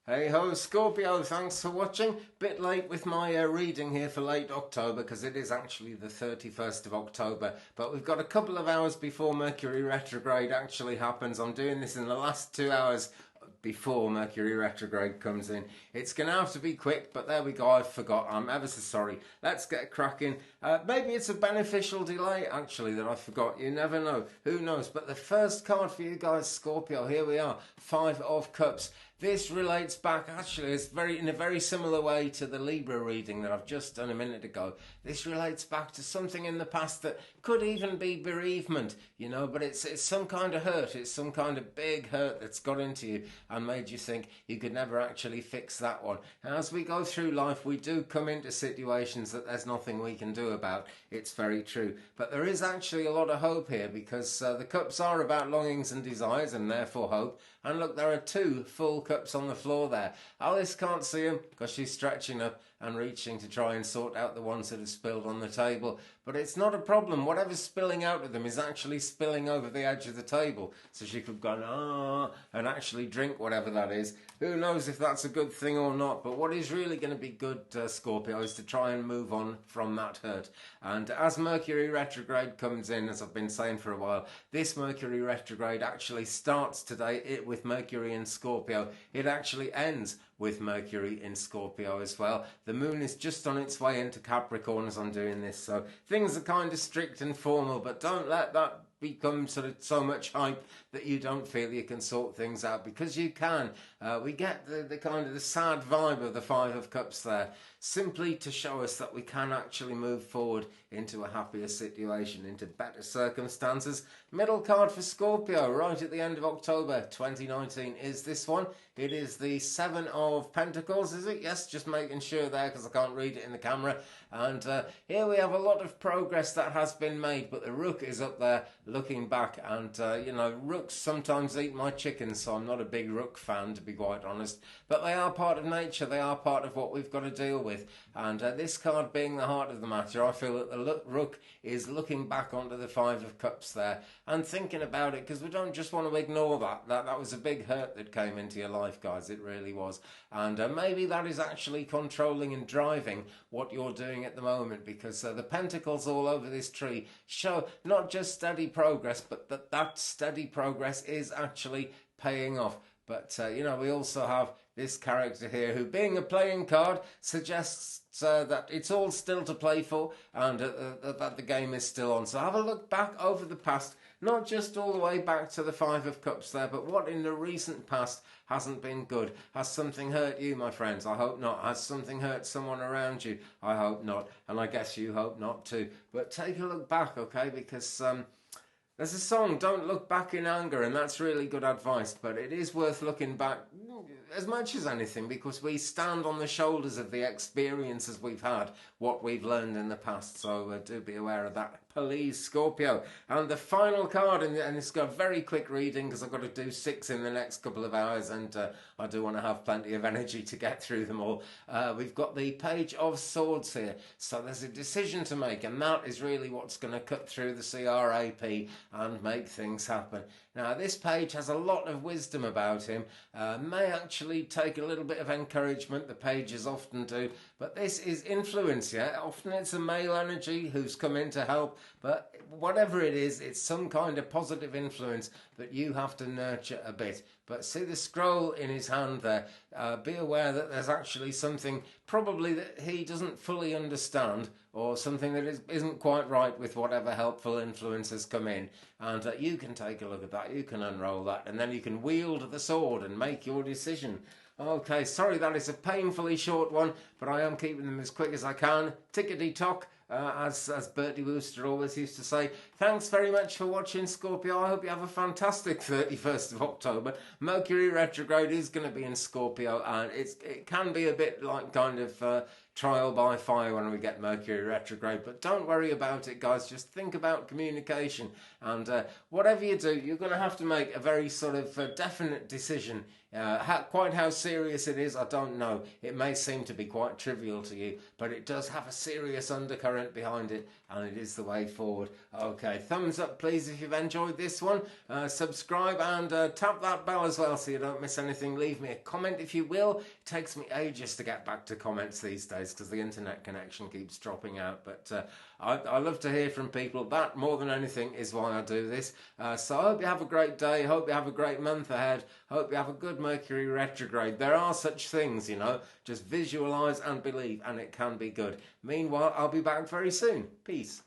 Hey ho, Scorpio, thanks for watching. Bit late with my reading here for late October because it is actually the 31st of October. But we've got a couple of hours before Mercury retrograde actually happens. I'm doing this in the last 2 hours before Mercury retrograde comes in. It's going to have to be quick, but there we go, I forgot. I'm ever so sorry. Let's get cracking. Maybe it's a beneficial delay, actually, that I forgot. You never know. Who knows? But the first card for you guys, Scorpio, here we are. Five of Cups. This relates back, actually, it's in a very similar way to the Libra reading that I've just done a minute ago. This relates back to something in the past that could even be bereavement, you know, but it's some kind of hurt. It's some kind of big hurt that's got into you and made you think you could never actually fix that one. And as we go through life, we do come into situations that there's nothing we can do about. It's very true. But there is actually a lot of hope here because the cups are about longings and desires and therefore hope. And look, there are two full cups on the floor there. Alice can't see them because she's stretching up and reaching to try and sort out the ones that have spilled on the table. But it's not a problem. Whatever's spilling out of them is actually spilling over the edge of the table. So she could go, and actually drink whatever that is. Who knows if that's a good thing or not. But what is really going to be good, Scorpio, is to try and move on from that hurt. And as Mercury retrograde comes in, as I've been saying for a while, this Mercury retrograde actually starts today with Mercury in Scorpio. It actually ends with Mercury in Scorpio as well. The moon is just on its way into Capricorn as I'm doing this, so things are kind of strict and formal, but don't let that become sort of so much hype that you don't feel you can sort things out, because you can. We get the kind of the sad vibe of the Five of Cups there, simply to show us that we can actually move forward into a happier situation, into better circumstances. Middle card for Scorpio right at the end of October 2019 is this one. It is the Seven of Pentacles, is it? Yes, just making sure there because I can't read it in the camera. And here we have a lot of progress that has been made, but the Rook is up there looking back. And, you know, Rooks sometimes eat my chickens, so I'm not a big Rook fan, to be quite honest. But they are part of nature. They are part of what we've got to deal with. And this card being the heart of the matter, I feel that the Rook is looking back onto the Five of Cups there and thinking about it, because we don't just want to ignore that. That was a big hurt that came into your life, guys. It really was. And maybe that is actually controlling and driving what you're doing at the moment, because the pentacles all over this tree show not just steady progress, but that steady progress is actually paying off. But, you know, we also have this character here who, being a playing card, suggests that it's all still to play for and that the game is still on. So have a look back over the past, not just all the way back to the Five of Cups there, but what in the recent past hasn't been good. Has something hurt you, my friends? I hope not. Has something hurt someone around you? I hope not. And I guess you hope not too. But take a look back, okay? Because there's a song, Don't Look Back in Anger, and that's really good advice, but it is worth looking back as much as anything, because we stand on the shoulders of the experiences we've had, what we've learned in the past, so do be aware of that, please, Scorpio. And the final card, and it's got a very quick reading because I've got to do 6 in the next couple of hours, and I do want to have plenty of energy to get through them all. We've got the Page of Swords here, so there's a decision to make, and that is really what's going to cut through the CRAP and make things happen. Now, this page has a lot of wisdom about him, may actually take a little bit of encouragement, the pages often do, but this is influence, yeah? Often it's a male energy who's come in to help, but whatever it is, it's some kind of positive influence that you have to nurture a bit. But see the scroll in his hand there, be aware that there's actually something probably that he doesn't fully understand, or something that isn't quite right with whatever helpful influences come in. And you can take a look at that, you can unroll that, and then you can wield the sword and make your decision. Okay, sorry that is a painfully short one, but I am keeping them as quick as I can. Tickety-tock. As Bertie Wooster always used to say. Thanks very much for watching, Scorpio. I hope you have a fantastic 31st of October. Mercury retrograde is going to be in Scorpio, and it can be a bit like kind of trial by fire when we get Mercury retrograde, but don't worry about it, guys. Just think about communication, and whatever you do, you're going to have to make a very sort of definite decision Quite how serious it is, I don't know. It may seem to be quite trivial to you, but it does have a serious undercurrent behind it, and it is the way forward. Okay, thumbs up please if you've enjoyed this one. Subscribe and tap that bell as well so you don't miss anything. Leave me a comment if you will. It takes me ages to get back to comments these days because the internet connection keeps dropping out, but I love to hear from people. That, more than anything, is why I do this. So I hope you have a great day. Hope you have a great month ahead. Hope you have a good Mercury retrograde. There are such things, you know. Just visualise and believe, and it can be good. Meanwhile, I'll be back very soon. Peace.